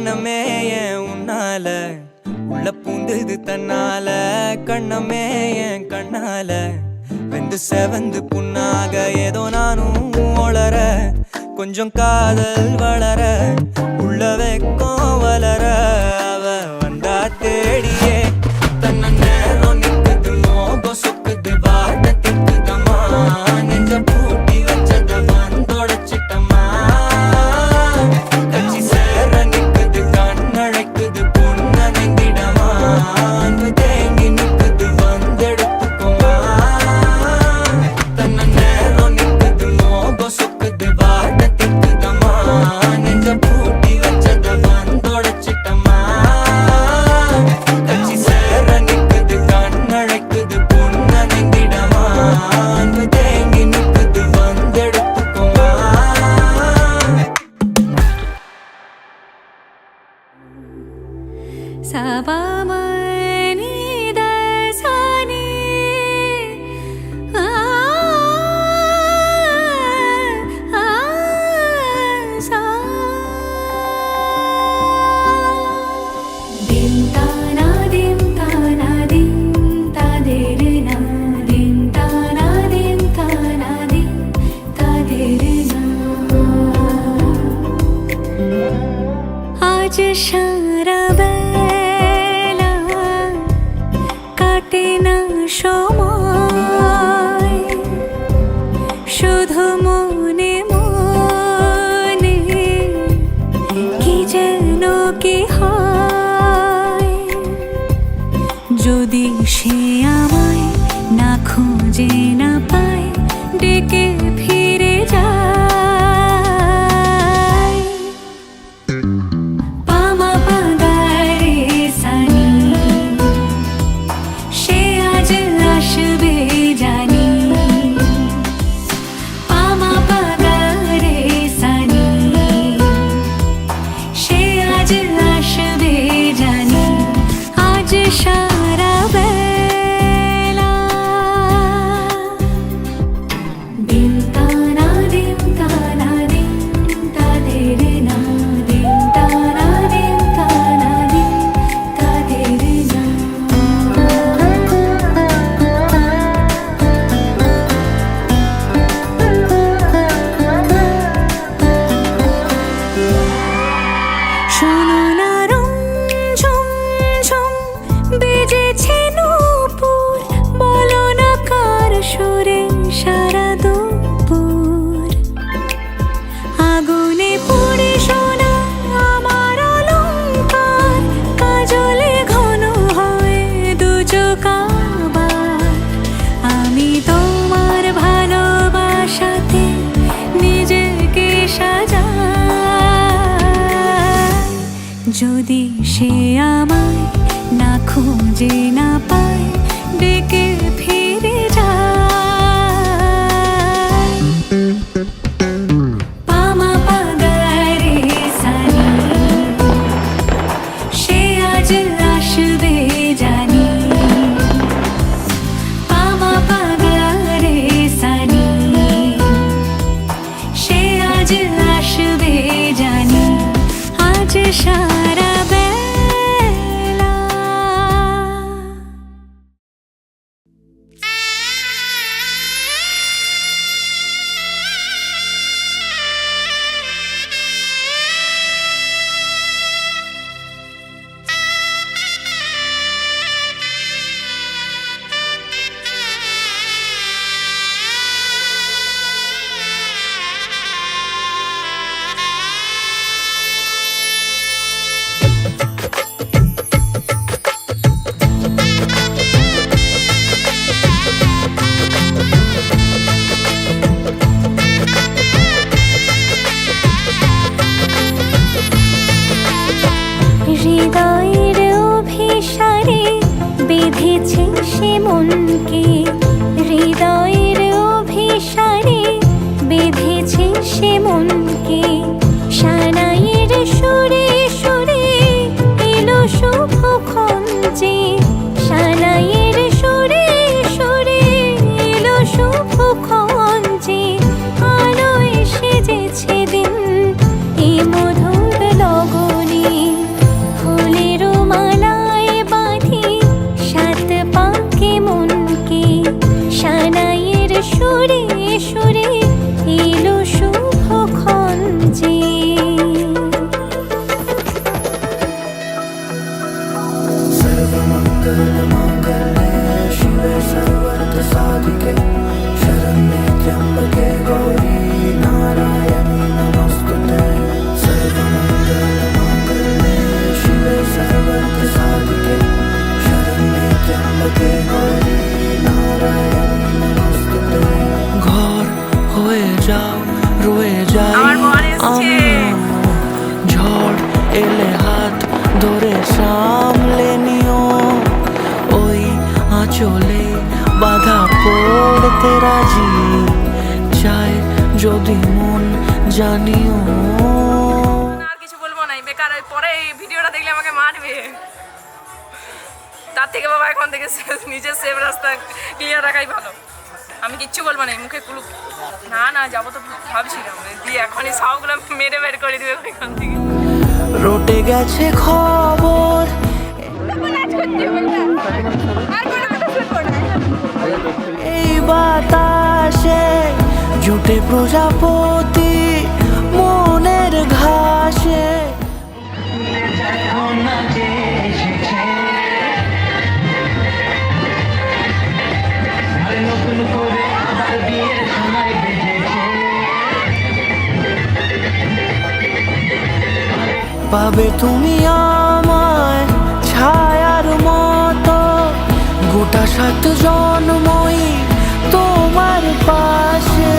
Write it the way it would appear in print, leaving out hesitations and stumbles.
வண்ணமே என் உன்னால உள்ள பூந்தது தன்னால கண்ணமே என் கண்ணால வெந்து செவந்து புண்ணாக ஏதோ நானும் ஒளர கொஞ்சம் காதல் வளர உள்ள வெக்கம் வளர அவ வந்தா தேடியே தன்ன நேரம் நிக்குது மோகம் சொக்குது வாட்ட திக்குதம்மா நெஞ்ச பூட்டி வச்சத வந்தொடச்சிட்டம்மா கட்சி சேர நிக்குது கண்ணழைக்குது பொண்ண நெங்கிடமா அன்பு தேங்கி நிக்குது வந்தெடுத்துக்குமா தன்ன நேரம் நிக்குது மோகம் சொக்குது வாட்ட திக்குதம்மா நெஞ்ச பூட்டி வச்சத வந்தொடச்சிட்டம்மா கட்சி சேர நிக்குது கண்ணழைக்குது பொண்ண நெங்கிடமா அன்பு தேங்கி நிக்குது வந்தெடுத்துக்குமா आज সারা বেলা কাটে না সময় শুধু মনে মনে কি যেন কি হয় যদি সে আমায় না খুঁজে না পায় ডেকে ফিরে যায় সারা বেলা দিন তানা দিন তানা দিন তাদের না দিন তানা দিন তানা দিন তাদের না শোনো না বেজেছে নূপুর বলো না কার সুরে সারা দুপুর আগুনে পুড়ে সোনা আমার অলংকার কাজলে ঘন হয় দু চোখ আবার আমি তোমার ভালোবাসাতে নিজেকে সাজাই যদি সে আমায় না খুঁজে না পায় ডেকে ফিরে যায় পামা পাগারে সানি সে আজ আসবে জানি পামা পাগারে সানি সে আজ আসবে জানি আজ সারা হৃদয়ের অভিসারে বেঁধেছে সে মনকে হৃদয়ের অভিসারে বেঁধেছে সে মনকে সানাইয়ের সুরে সুরে এলো শুভক্ষণ যে সানাইয়ের সুরে সুরে এলো শুভক্ষণ যে আলোয় সেজেছে দিন এই মধুর লগনে রয়ে যাই আমার বর এসছে। আমি। ঝড় এলে হাত ধরে সামলে নিও, ওই আঁচলে বাধা পড়তে রাজি, চাই যদি মন জানিও। আর কিছু বলবো না, বেকার পরে এই ভিডিওটা দেখলে আমাকে মারবে। তার থেকে বাবা এখন থেকে নিজের সেফ রাস্তা ক্লিয়ার রাখাই ভালো। আমি কিচ্ছু বলবো না, মুখে কুলুপ না না যাবো তো ভাবছিলাম, দিয়ে এখনই সবগুলো মেরে বের করে দিবে এখান থেকে। রটে গেছে খবর এই বাতাসে, জুটে প্রজাপতি মনের ঘাসে। পাবে তুমি আমায় ছায়ার মতো, গোটা 7 জন্মই তোমার পাশে।